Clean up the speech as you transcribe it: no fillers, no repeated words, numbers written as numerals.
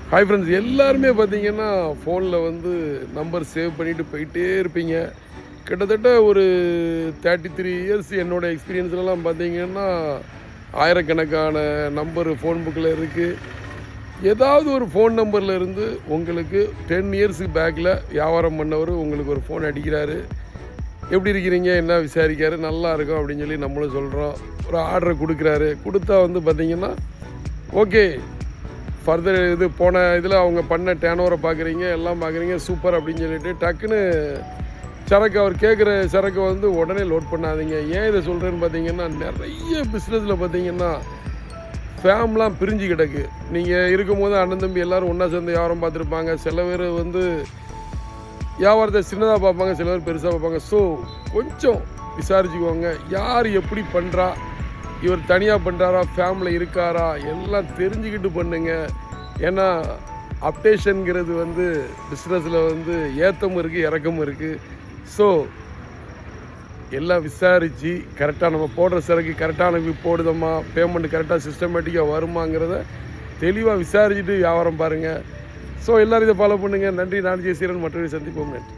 Hi friends, எல்லாருமே பார்த்தீங்கன்னா ஃபோனில் வந்து நம்பர் சேவ் பண்ணிவிட்டு போயிட்டே இருப்பீங்க. கிட்டத்தட்ட ஒரு 33 இயர்ஸ் என்னோடய எக்ஸ்பீரியன்ஸ்லலாம் பார்த்தீங்கன்னா ஆயிரக்கணக்கான நம்பர் ஃபோன் புக்கில் இருக்குது. ஏதாவது ஒரு ஃபோன் நம்பரில் இருந்து உங்களுக்கு 10 இயர்ஸுக்கு பேக்கில் வியாபாரம் பண்ணவர் உங்களுக்கு ஒரு ஃபோன் அடிக்கிறாரு. எப்படி இருக்கிறீங்க, என்ன விசாரிக்காரு, நல்லா இருக்கும் அப்படின்னு சொல்லி நம்மளும் சொல்கிறோம். ஒரு ஆர்டரை கொடுக்குறாரு. கொடுத்தா வந்து பார்த்திங்கன்னா ஓகே, ஃபர்தர் இது போன இதில் அவங்க பண்ண டேர்ன் பார்க்குறீங்க, எல்லாம் பார்க்குறீங்க, சூப்பர் அப்படின்னு சொல்லிட்டு டக்குன்னு சரக்கு அவர் கேட்குற சரக்கு வந்து உடனே லோட் பண்ணாதீங்க. ஏன் இதை சொல்கிறேன்னு பார்த்தீங்கன்னா, நிறைய பிஸ்னஸில் பார்த்தீங்கன்னா ஃபேம்லாம் பிரிஞ்சு கிடக்கு. நீங்கள் இருக்கும்போது அண்ணன் தம்பி எல்லோரும் ஒன்றா சேர்ந்து வியாபாரம் பார்த்துருப்பாங்க. சில பேர் வந்து வியாபாரத்தை சின்னதாக பார்ப்பாங்க, சில பேர் பெருசாக பார்ப்பாங்க. ஸோ கொஞ்சம் விசாரிச்சுக்கோங்க, யார் எப்படி பண்ணுறா, இவர் தனியாக பண்ணுறாரா, ஃபேமிலியில் இருக்காரா, எல்லாம் தெரிஞ்சுக்கிட்டு பண்ணுங்க. ஏன்னா அப்டேஷனுங்கிறது வந்து பிஸ்னஸில் வந்து ஏற்றமும் இருக்குது, இறக்கமும் இருக்குது. ஸோ எல்லாம் விசாரித்து கரெக்டாக நம்ம போடுற சரக்கு கரெக்டான போடுதோமா, பேமெண்ட் கரெக்டாக சிஸ்டமேட்டிக்காக வருமாங்கிறத தெளிவாக விசாரிச்சுட்டு வியாபாரம் பாருங்கள். ஸோ எல்லோரும் இதை ஃபாலோ பண்ணுங்கள். நன்றி. நான் ஜெயசீலன். மற்றொரு சந்திப்போம். நன்றி.